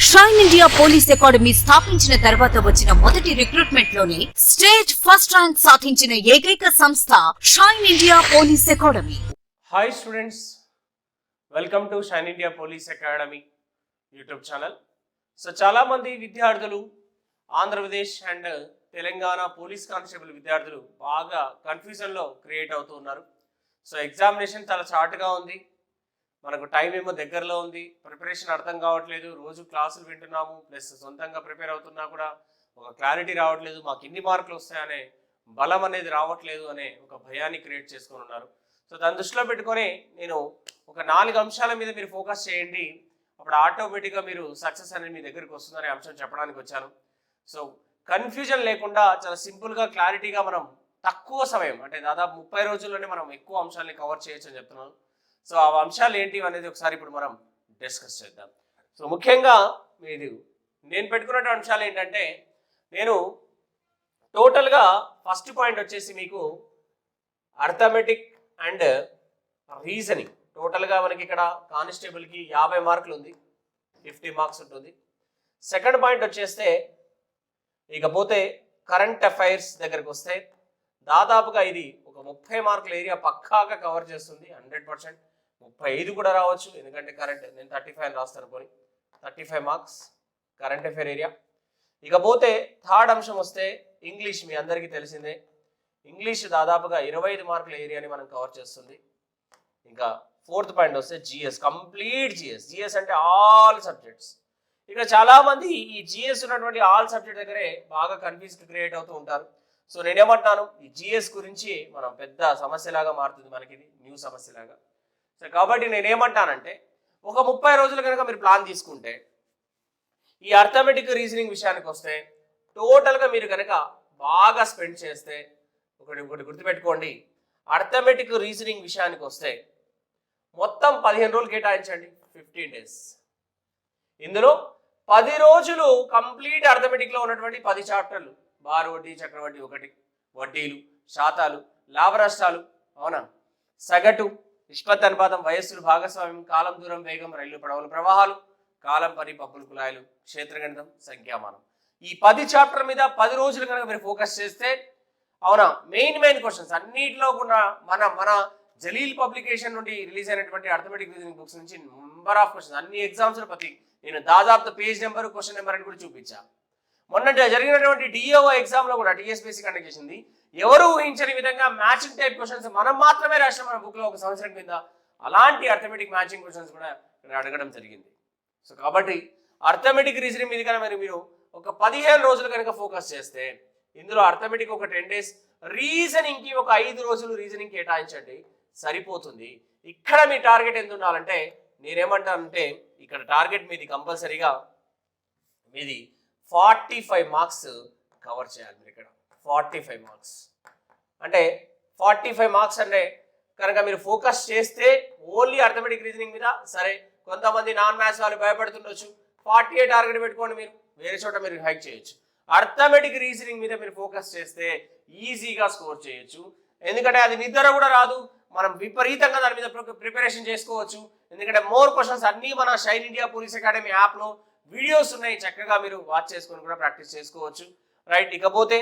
Shine India police academy స్థాపించిన తర్వాత వచ్చిన మొదటి రిక్రూట్మెంట్ లోనే స్టేట్ ఫస్ట్ ర్యాంక్ సాధించిన ఏకైక సంస్థ shine India police academy. Hi students, welcome to shine India police academy YouTube channel. So చాలా మంది విద్యార్థులు Andhra Pradesh and Telangana police constable విద్యార్థులు బాగా కన్ఫ్యూజన్లో క్రియేట్ అవుతూ ఉన్నారు. సో ఎగ్జామినేషన్ చాలా షార్ట్గా ఉంది, మనకు టైం ఏమో దగ్గరలో ఉంది, ప్రిపరేషన్ అర్థం కావట్లేదు, రోజు క్లాసులు వింటున్నాము ప్లస్ సొంతంగా ప్రిపేర్ అవుతున్నా కూడా ఒక క్లారిటీ రావట్లేదు, మాకు ఎన్ని మార్కులు వస్తాయనే బలం అనేది రావట్లేదు అనే ఒక భయాన్ని క్రియేట్ చేసుకొని ఉన్నారు. సో దాన్ని దృష్టిలో పెట్టుకొని నేను ఒక 4 అంశాల మీద మీరు ఫోకస్ చేయండి, అప్పుడు ఆటోమేటిక్గా మీరు సక్సెస్ అనేది మీ దగ్గరికి వస్తుందనే అంశం చెప్పడానికి వచ్చాను. సో కన్ఫ్యూజన్ లేకుండా చాలా సింపుల్గా క్లారిటీగా మనం తక్కువ సమయం అంటే దాదాపు 30 రోజుల్లోనే మనం ఎక్కువ అంశాలని కవర్ చేయొచ్చు అని చెప్తున్నాను. సో ఆ అంశాలు ఏంటి అనేది ఒకసారి ఇప్పుడు మనం డిస్కస్ చేద్దాం. సో ముఖ్యంగా నేను పెట్టుకున్న అంశాలు ఏంటంటే, నేను టోటల్గా ఫస్ట్ పాయింట్ వచ్చేసి మీకు అర్థమెటిక్ అండ్ రీజనింగ్. టోటల్గా మనకి ఇక్కడ కానిస్టేబుల్కి 50 మార్కులు ఉంది, 50 మార్క్స్ ఉంటుంది. సెకండ్ పాయింట్ వచ్చేస్తే ఇకపోతే కరెంట్ అఫైర్స్ దగ్గరికి వస్తే దాదాపుగా ఇది ఒక 30 మార్కుల ఏరియా పక్కాగా కవర్ చేస్తుంది, 100%. 35 కూడా రావచ్చు, ఎందుకంటే కరెంట్ నేను 35 రాస్తాను పోనీ, 35 మార్క్స్ కరెంట్ అఫైర్ ఏరియా. ఇకపోతే థర్డ్ అంశం వస్తే ఇంగ్లీష్, మీ అందరికీ తెలిసిందే, ఇంగ్లీష్ దాదాపుగా 25 మార్కుల ఏరియాని మనం కవర్ చేస్తుంది. ఇంకా ఫోర్త్ పాయింట్ వస్తే జిఎస్, కంప్లీట్ జిఎస్ అంటే ఆల్ సబ్జెక్ట్స్. ఇక్కడ చాలామంది ఈ జిఎస్ ఉన్నటువంటి ఆల్ సబ్జెక్ట్ దగ్గరే బాగా కన్ఫ్యూజ్ క్రియేట్ అవుతూ ఉంటారు. సో నేనేమంటాను, ఈ జిఎస్ గురించి మనం పెద్ద సమస్యలాగా మారుతుంది, మనకి ఇది న్యూ సమస్యలాగా. సో కాబట్టి నేనేమంటానంటే, ఒక 30 రోజులు కనుక మీరు ప్లాన్ తీసుకుంటే, ఈ అర్థమెటిక్ రీజనింగ్ విషయానికి వస్తే టోటల్గా మీరు కనుక బాగా స్పెండ్ చేస్తే, ఒకటి గుర్తుపెట్టుకోండి, అర్థమెటిక్ రీజనింగ్ విషయానికి వస్తే మొత్తం 15 రోజులు కేటాయించండి, 15 days. ఇందులో 10 రోజులు కంప్లీట్ అర్థమెటిక్లో ఉన్నటువంటి 10 చాప్టర్లు, బారు వడ్డీ, చక్రవడ్డీ 1, వడ్డీలు, శాతాలు, లాభ నష్టాలు, అవునా, సగటు, నిష్పత్తి అనుపాతం, వయస్సులు, భాగస్వామ్యం, కాలం, దూరం, వేగం, రైలు పడవల ప్రవాహాలు, కాలం, పని, పప్పులు, కులాయిలు, క్షేత్రగణితం, సంఖ్యామానం, ఈ 10 చాప్టర్ మీద 10 రోజులు కనుక మీరు ఫోకస్ చేస్తే, అవునా, మెయిన్ క్వశ్చన్స్ అన్నింటిలో కూడా మన జలీల్ పబ్లికేషన్ నుండి రిలీజ్ అయినటువంటి అర్థమెటిక్ రీజనింగ్ బుక్స్ నుంచి నెంబర్ ఆఫ్ క్వశ్చన్స్ అన్ని ఎగ్జామ్స్ ప్రతి నేను దాదాపు పేజ్ నెంబర్, క్వశ్చన్ నెంబర్ అని కూడా చూపించా. మొన్న జరిగినటువంటి డిఓ ఎగ్జామ్లో కూడా టీఎస్పీసీ కండక్ట్ చేసింది, ఎవరు ఊహించని విధంగా మ్యాచింగ్ టైప్ క్వశ్చన్స్ మనం మాత్రమే రాసిన మన బుక్లో ఒక సంవత్సరం కింద అలాంటి అర్థమెటిక్ మ్యాచింగ్ క్వశ్చన్స్ కూడా ఇక్కడ అడగడం జరిగింది. సో కాబట్టి అర్థమెటిక్ రీజనింగ్ మీద కనుక మీరు ఒక 15 రోజులు కనుక ఫోకస్ చేస్తే, ఇందులో అర్థమెటిక్ ఒక 10 days, రీజనింగ్కి ఒక 5 రోజులు రీజనింగ్ కేటాయించండి, సరిపోతుంది. ఇక్కడ మీ టార్గెట్ ఎంత ఉండాలంటే, నేనేమంటానంటే ఇక్కడ టార్గెట్ మీది కంపల్సరీగా మీది 45 మార్క్స్ కవర్ చేయాలి. మీరు ఇక్కడ 45 మార్క్స్ అంటే 45 మార్క్స్ అంటే కనుక మీరు ఫోకస్ చేస్తే ఓన్లీ అర్థమెటిక్ రీజనింగ్ మీద, సరే కొంతమంది నాన్ మ్యాథ్స్ వాళ్ళు భయపడుతుండొచ్చు, 48 టార్గెట్ పెట్టుకోండి, మీరు వేరే చోట మీరు హైక్ చేయొచ్చు. అర్థమెటిక్ రీజనింగ్ మీద మీరు ఫోకస్ చేస్తే ఈజీగా స్కోర్ చేయొచ్చు, ఎందుకంటే అది నిద్ర కూడా రాదు, మనం విపరీతంగా దాని మీద ప్రిపరేషన్ చేసుకోవచ్చు. ఎందుకంటే మోర్ క్వశ్చన్స్ అన్నీ మన షైన్ ఇండియా పోలీస్ అకాడమీ యాప్లో వీడియోస్ ఉన్నాయి, చక్కగా మీరు వాచ్ చేసుకొని కూడా ప్రాక్టీస్ చేసుకోవచ్చు, రైట్. ఇకపోతే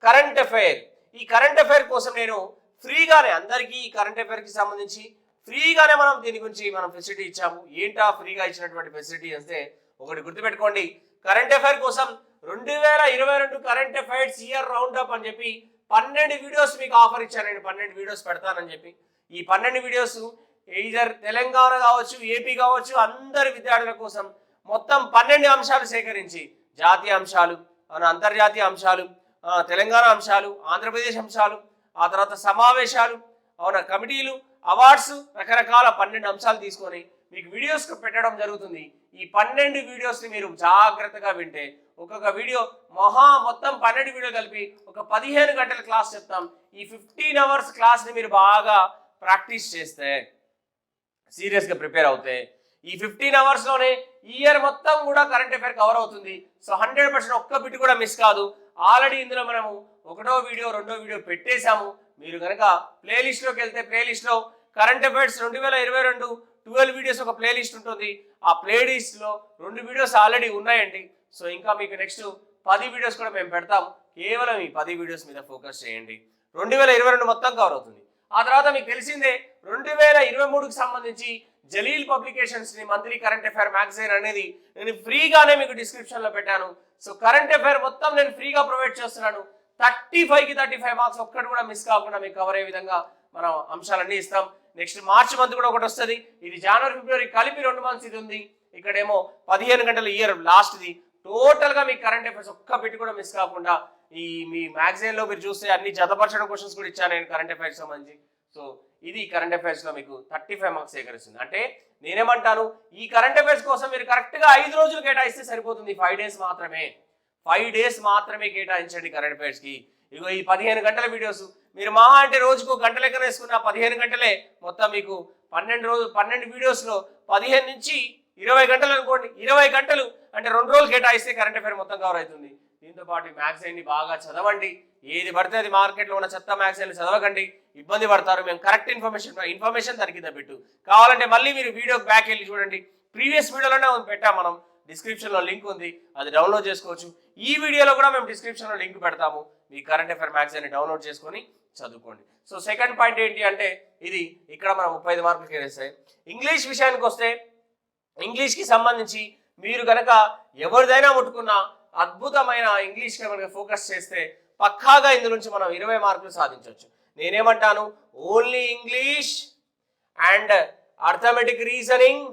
కరెంట్ అఫైర్, ఈ కరెంట్ అఫైర్ కోసం నేను ఫ్రీగానే అందరికీ ఈ కరెంట్ అఫైర్కి సంబంధించి ఫ్రీగానే మనం దీని గురించి మనం ఫెసిలిటీ ఇచ్చాము. ఏంటా ఫ్రీగా ఇచ్చినటువంటి ఫెసిలిటీ అంటే, ఒకటి గుర్తుపెట్టుకోండి, కరెంట్ అఫైర్ కోసం 2022 current affairs year round up అని చెప్పి 12 వీడియోస్ మీకు ఆఫర్ ఇచ్చానండి. 12 వీడియోస్ పెడతానని చెప్పి ఈ 12 వీడియోస్ ఈజర్ తెలంగాణ కావచ్చు, ఏపీ కావచ్చు, అందరి విద్యార్థుల కోసం మొత్తం 12 అంశాలు సేకరించి, జాతీయ అంశాలు, అంతర్జాతీయ అంశాలు, తెలంగాణ అంశాలు, ఆంధ్రప్రదేశ్ అంశాలు, ఆ తర్వాత సమావేశాలు, అవునా, కమిటీలు, అవార్డ్స్, రకరకాల 12 అంశాలు తీసుకొని మీకు వీడియోస్ పెట్టడం జరుగుతుంది. ఈ 12 వీడియోస్ని మీరు జాగ్రత్తగా వింటే, ఒక్కొక్క వీడియో మొత్తం 12 వీడియో కలిపి ఒక 15 గంటల క్లాస్ చెప్తాం. ఈ 15 hours క్లాస్ని మీరు బాగా ప్రాక్టీస్ చేస్తే, సీరియస్గా ప్రిపేర్ అవుతే, ఈ 15 hours-లోనే ఇయర్ మొత్తం కూడా కరెంట్ అఫైర్ కవర్ అవుతుంది. సో 100% ఒక్క బిట్ కూడా మిస్ కాదు. ఆల్రెడీ ఇందులో మనము 1వ వీడియో 2వ వీడియో పెట్టేశాము. మీరు కనుక ప్లేలిస్ట్లోకి వెళ్తే ప్లేలిస్ట్లో కరెంట్ అఫైర్స్ 2022 12 వీడియోస్ ఒక ప్లేలిస్ట్ ఉంటుంది. ఆ ప్లేలిస్ట్లో 2 వీడియోస్ ఆల్రెడీ ఉన్నాయండి. సో ఇంకా మీకు నెక్స్ట్ 10 వీడియోస్ కూడా మేము పెడతాం. కేవలం ఈ 10 వీడియోస్ మీద ఫోకస్ చేయండి. 2022 మొత్తం కవర్ అవుతుంది. ఆ తర్వాత మీకు తెలిసిందే 2023కి సంబంధించి జలీల్ పబ్లికేషన్స్ ని మంత్లీ కరెంట్ అఫైర్ మ్యాగజైన్ అనేది నేను ఫ్రీగానే మీకు డిస్క్రిప్షన్ లో పెట్టాను. సో కరెంట్ అఫైర్ మొత్తం నేను ఫ్రీగా ప్రొవైడ్ చేస్తున్నాను. 35కి 35 మార్క్స్ ఒక్కటి కూడా మిస్ కాకుండా మీకు కవర్ అయ్యే విధంగా మనం అంశాలన్నీ ఇస్తాం. నెక్స్ట్ మార్చ్ మంత్ కూడా ఒకటి వస్తుంది. ఇది జనవరి ఫిబ్రవరి కలిపి 2 మంత్స్ ఇది ఉంది. ఇక్కడేమో 15 గంటల ఇయర్ లాస్ట్ది. టోటల్ గా మీకు కరెంట్ అఫైర్స్ ఒక్క బిట్ కూడా మిస్ కాకుండా ఈ మీ మ్యాగజైన్ లో మీరు చూస్తే అన్ని జతపరచడం క్వశ్చన్స్ కూడా ఇచ్చాను నేను కరెంట్ అఫైర్స్ సంబంధించి. సో ఇది కరెంట్ అఫైర్స్ లో మీకు 35 మార్క్స్ సేకరిస్తుంది. అంటే నేనేమంటాను, ఈ కరెంట్ అఫైర్స్ కోసం మీరు కరెక్ట్ గా 5 రోజులు కేటాయిస్తే సరిపోతుంది. 5 డేస్ మాత్రమే, 5 డేస్ మాత్రమే కేటాయించండి కరెంట్ అఫైర్స్ కి. ఇగో ఈ 15 గంటల వీడియోస్ మీరు మా అంటే రోజుకు గంట లెక్కన వేసుకున్న 15 గంటలే మొత్తం మీకు 12 వీడియోస్ లో 15 నుంచి 20 గంటలు అనుకోండి. 20 గంటలు అంటే 2 రోజులు కేటాయిస్తే కరెంట్ అఫైర్ మొత్తం కవర్ అవుతుంది. దీంతో పాటు మ్యాగజైన్ ని బాగా చదవండి. ఏది పడితే అది మార్కెట్లో ఉన్న చెత్త మ్యాగజైన్ చదవకండి, ఇబ్బంది పడతారు. మేము కరెక్ట్ ఇన్ఫర్మేషన్ దాని కింద పెట్టు. కావాలంటే మళ్ళీ మీరు వీడియోకి బ్యాక్ వెళ్ళి చూడండి. ప్రీవియస్ వీడియోలోనే పెట్టాం మనం, డిస్క్రిప్షన్లో లింక్ ఉంది, అది డౌన్లోడ్ చేసుకోవచ్చు. ఈ వీడియోలో కూడా మేము డిస్క్రిప్షన్లో లింక్ పెడతాము. మీ కరెంట్ అఫైర్ మ్యాగజైన్ డౌన్లోడ్ చేసుకొని చదువుకోండి. సో సెకండ్ పాయింట్ ఏంటి అంటే ఇది ఇక్కడ మనం 35 మార్కులు కేటాయిస్తాయి. ఇంగ్లీష్ విషయానికి వస్తే ఇంగ్లీష్కి సంబంధించి మీరు కనుక ఎవరిదైనా ముట్టుకున్న అద్భుతమైన ఇంగ్లీష్ కనుక ఫోకస్ చేస్తే పక్కాగా ఇందు నుంచి మనం 20 మార్కులు సాధించవచ్చు. నేనేమంటాను, only English and arithmetic reasoning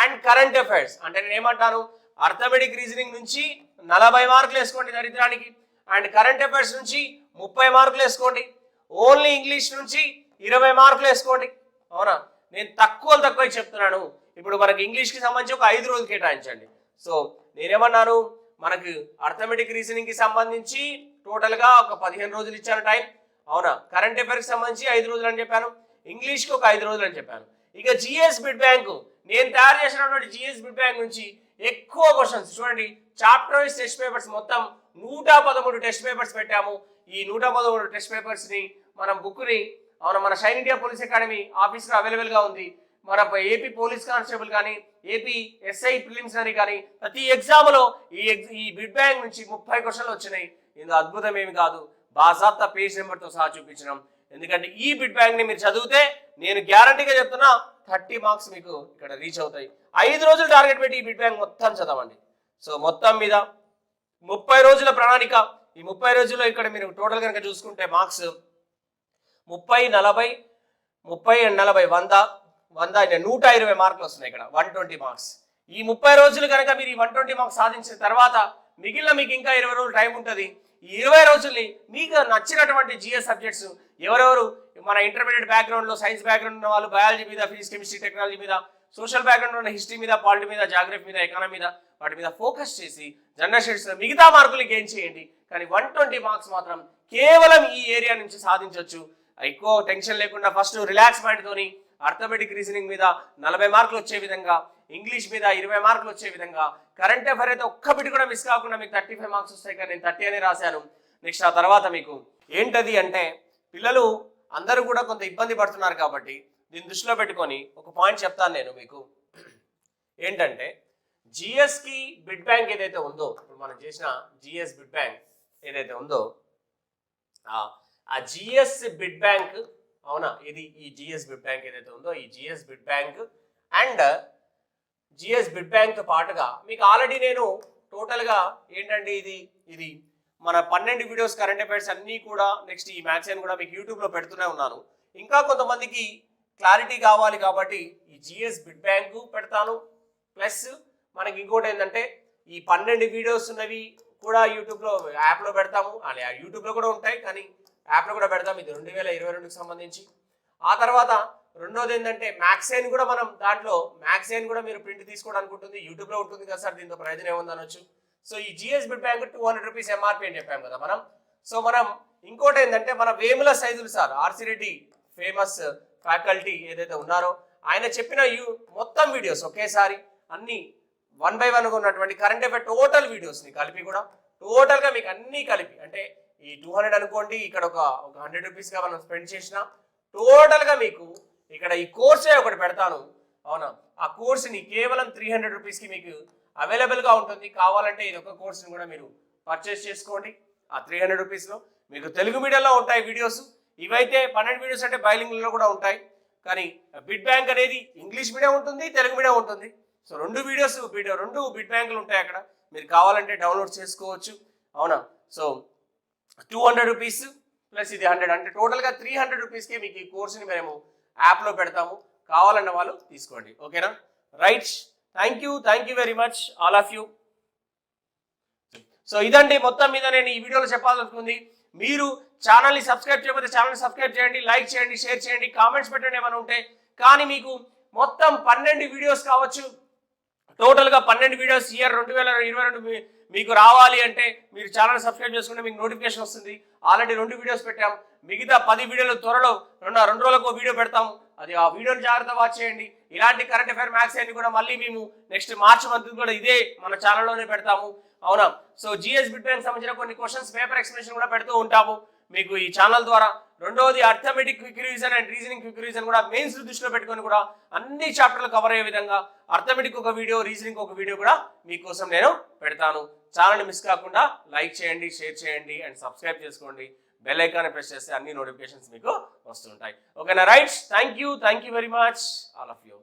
and current affairs అంటే నేనేమంటాను, అర్థమెటిక్ రీజనింగ్ నుంచి 40 మార్కులు వేసుకోండి దరిద్రానికి, అండ్ కరెంట్ అఫైర్స్ నుంచి 30 మార్కులు వేసుకోండి, ఓన్లీ ఇంగ్లీష్ నుంచి 20 మార్కులు వేసుకోండి. అవునా, నేను తక్కువ చెప్తున్నాను. ఇప్పుడు మనకి ఇంగ్లీష్కి సంబంధించి ఒక 5 రోజులు కేటాయించండి. సో నేనేమన్నాను, మనకు అర్థమెటిక్ రీజనింగ్ కి సంబంధించి టోటల్గా ఒక 15 రోజులు ఇచ్చాను టైం. అవునా, కరెంట్ అఫైర్కి సంబంధించి 5 రోజులు అని చెప్పాను, ఇంగ్లీష్కి ఒక 5 రోజులు అని చెప్పాను. ఇక జిఎస్ బిడ్ బ్యాంక్ నేను తయారు చేసినటువంటి జిఎస్ బిడ్ బ్యాంక్ నుంచి ఎక్కువ క్వశ్చన్స్ చూడండి. చాప్టర్ వైజ్ టెస్ట్ పేపర్స్ మొత్తం 113 టెస్ట్ పేపర్స్ పెట్టాము. ఈ 113 టెస్ట్ పేపర్స్ ని మనం బుక్ ని మన shine India police academy office లో అవైలబుల్ గా ఉంది. మన ఏపీ పోలీస్ కానిస్టేబుల్ కానీ ఏపీ ఎస్ఐ ప్రిలిమ్స్ కానీ ప్రతి ఎగ్జామ్ లో ఈ బిడ్ బ్యాంక్ నుంచి 30 క్వశ్చన్లు వచ్చినాయి. ఇందులో అద్భుతం ఏమి కాదు, బాజాప్తా పేజ్ నెంబర్తో సహా చూపించడం. ఎందుకంటే ఈ బిడ్ బ్యాంక్ ని మీరు చదివితే నేను గ్యారంటీగా చెప్తున్నా 30 మార్క్స్ మీకు ఇక్కడ రీచ్ అవుతాయి. 5 రోజులు టార్గెట్ పెట్టి ఈ బిడ్ బ్యాంక్ మొత్తం చదవండి. సో మొత్తం మీద 30 రోజుల ప్రణాళిక. ఈ 30 రోజుల్లో ఇక్కడ మీరు టోటల్ కనుక చూసుకుంటే మార్క్స్ 30, 40, 30 అండ్ 40 100 120 మార్కులు వస్తున్నాయి. ఇక్కడ 120 మార్క్స్. ఈ 30 రోజులు కనుక మీరు ఈ 120 మార్క్స్ సాధించిన తర్వాత మిగిలిన మీకు ఇంకా 20 రోజులు టైం ఉంటుంది. ఈ 20 రోజుల్ని మీకు నచ్చినటువంటి జిఎస్ సబ్జెక్ట్స్ ఎవరెవరు మన ఇంటర్మీడియట్ బ్యాక్గ్రౌండ్ లో సైన్స్ బ్యాక్గ్రౌండ్ ఉన్న వాళ్ళు బయాలజీ మీద, ఫిజిక్స్, కెమిస్ట్రీ, టెక్నాలజీ మీద, సోషల్ బ్యాక్గ్రౌండ్ ఉన్న హిస్టరీ మీద, పాలిటీ మీద, జాగ్రఫీ మీద, ఎకానమీ మీద, వాటి మీద ఫోకస్ చేసి జనరల్ స్టడీస్ మిగతా మార్కులు గెయిన్ చేయండి. కానీ 120 మార్క్స్ మాత్రం కేవలం ఈ ఏరియా నుంచి సాధించవచ్చు. ఎక్కువ టెన్షన్ లేకుండా ఫస్ట్ రిలాక్స్ మైండ్ తోని అర్థమెటిక్ రీజనింగ్ మీద 40 మార్కులు వచ్చే విధంగా, ఇంగ్లీష్ మీద 20 మార్కులు వచ్చే విధంగా, కరెంట్ అఫైర్ అయితే ఒక్క బిట్ కూడా మిస్ కాకుండా మీకు 35 మార్క్స్ వస్తాయి. కానీ నేను 30 అనే రాశాను. నెక్స్ట్ ఆ తర్వాత మీకు ఏంటది అంటే పిల్లలు అందరూ కూడా కొంత ఇబ్బంది పడుతున్నారు కాబట్టి దీన్ని దృష్టిలో పెట్టుకొని ఒక పాయింట్ చెప్తాను నేను మీకు. ఏంటంటే జిఎస్కి బిడ్ బ్యాంక్ ఏదైతే ఉందో, ఇప్పుడు మనం చేసిన జిఎస్ బిడ్ బ్యాంక్ ఏదైతే ఉందో ఆ జిఎస్ బిడ్ బ్యాంక్, అవునా, ఇది ఈ జిఎస్ బిడ్ బ్యాంక్ ఏదైతే ఉందో ఈ G S bid bank and G S bid bank తో పాటుగా మీకు ఆల్రెడీ నేను టోటల్గా ఏంటంటే ఇది మన 12 వీడియోస్ కరెంట్ అఫైర్స్ అన్నీ కూడా నెక్స్ట్ ఈ మ్యాగజైన్ కూడా మీకు యూట్యూబ్లో పెడుతూనే ఉన్నాను. ఇంకా కొంతమందికి క్లారిటీ కావాలి కాబట్టి ఈ జిఎస్ బిడ్ బ్యాంకు పెడతాను. ప్లస్ మనకి ఇంకోటి ఏంటంటే ఈ 12 వీడియోస్ ఉన్నవి కూడా యూట్యూబ్లో యాప్లో పెడతాము. అలా యూట్యూబ్లో కూడా ఉంటాయి కానీ యాప్లో కూడా పెడతాం. ఇది 2022కి సంబంధించి. ఆ తర్వాత రెండోది ఏంటంటే మ్యాగజైన్ కూడా మనం దాంట్లో మ్యాగజైన్ కూడా మీరు ప్రింట్ తీసుకోవడానికి ఉంటుంది, యూట్యూబ్లో ఉంటుంది కదా సార్, దీంతో ప్రయోజనం ఏముంది అనొచ్చు. సో ఈ G S bid bank 200 rupees MRP అని చెప్పాము కదా మనం. సో మనం ఇంకోటి ఏంటంటే మన వేముల సైజులు sir RC Reddy famous faculty ఏదైతే ఉన్నారో ఆయన చెప్పిన మొత్తం వీడియోస్ ఒకేసారి అన్ని 1 by 1 ఉన్నటువంటి కరెంట్ అఫైర్ టోటల్ వీడియోస్ని కలిపి కూడా టోటల్గా మీకు అన్నీ కలిపి అంటే ఈ 200 అనుకోండి, ఇక్కడ ఒక 100 రూపీస్గా మనం స్పెండ్ చేసిన టోటల్గా మీకు ఇక్కడ ఈ కోర్సే ఒకటి పెడతాను. అవునా, ఆ కోర్సుని కేవలం 300 రూపీస్కి మీకు అవైలబుల్గా ఉంటుంది. కావాలంటే ఇది ఒక కోర్సుని కూడా మీరు పర్చేస్ చేసుకోండి. ఆ 300 రూపీస్లో మీకు తెలుగు మీడియంలో ఉంటాయి వీడియోస్. ఇవైతే 12 వీడియోస్ అంటే బైలింగ్లో కూడా ఉంటాయి. కానీ బిడ్ బ్యాంక్ అనేది ఇంగ్లీష్ మీడియం ఉంటుంది, తెలుగు మీడియం ఉంటుంది. సో రెండు బిడ్ బ్యాంకులు ఉంటాయి అక్కడ. మీరు కావాలంటే డౌన్లోడ్ చేసుకోవచ్చు. అవునా, సో 200 రూపీస్ ప్లస్ ఇది 100 అంటే టోటల్గా 300 రూపీస్కే మీకు ఈ కోర్సుని మేము యాప్లో పెడతాము. కావాలన్న వాళ్ళు తీసుకోండి. ఓకేనా, right. Thank you very much all of you. So ఇదండి మొత్తం మీద నేను ఈ వీడియోలో చెప్పాలనుకుంది. మీరు ఛానల్ని సబ్స్క్రైబ్ చేయకపోతే ఛానల్ని సబ్స్క్రైబ్ చేయండి, లైక్ చేయండి, షేర్ చేయండి, కామెంట్స్ పెట్టండి ఏమైనా ఉంటే. కానీ మీకు మొత్తం 12 వీడియోస్ కావచ్చు, టోటల్గా 12 వీడియోస్ ఇయర్ 2022 మీకు రావాలి అంటే మీరు ఛానల్ సబ్స్క్రైబ్ చేసుకుంటే మీకు నోటిఫికేషన్ వస్తుంది. ఆల్రెడీ 2 వీడియోస్ పెట్టాం. మిగతా 10 వీడియోలు త్వరలో 2 రోజులకు వీడియో పెడతాము. అది ఆ వీడియోని జాగ్రత్త వాచ్ చేయండి. ఇలాంటి కరెంట్ అఫైర్ మ్యాథ్స్ అన్ని కూడా మళ్ళీ మేము నెక్స్ట్ మార్చ్ మంత్ కూడా ఇదే మన ఛానల్లోనే పెడతాము. అవునా, సో జిఎస్ బిట్ బ్యాంక్ సంబంధించిన కొన్ని క్వశ్చన్స్ పేపర్ ఎక్స్ప్లెనేషన్ కూడా పెడుతూ ఉంటాము మీకు ఈ ఛానల్ ద్వారా. రెండోది arithmetic quick revision and reasoning quick revision కూడా మెయిన్స్ దృష్టిలో పెట్టుకొని కూడా అన్ని చాప్టర్లు కవర్ అయ్యే విధంగా అర్థమెటిక్ ఒక వీడియో, రీజనింగ్ ఒక వీడియో కూడా మీకోసం నేను పెడతాను. ఛానల్ని మిస్ కాకుండా లైక్ చేయండి, షేర్ చేయండి అండ్ సబ్స్క్రైబ్ చేసుకోండి. బెల్ ఐకాన్ ప్రెస్ చేస్తే అన్ని నోటిఫికేషన్స్ మీకు వస్తుంటాయి. ఓకేనా, right. Thank you very much all of you.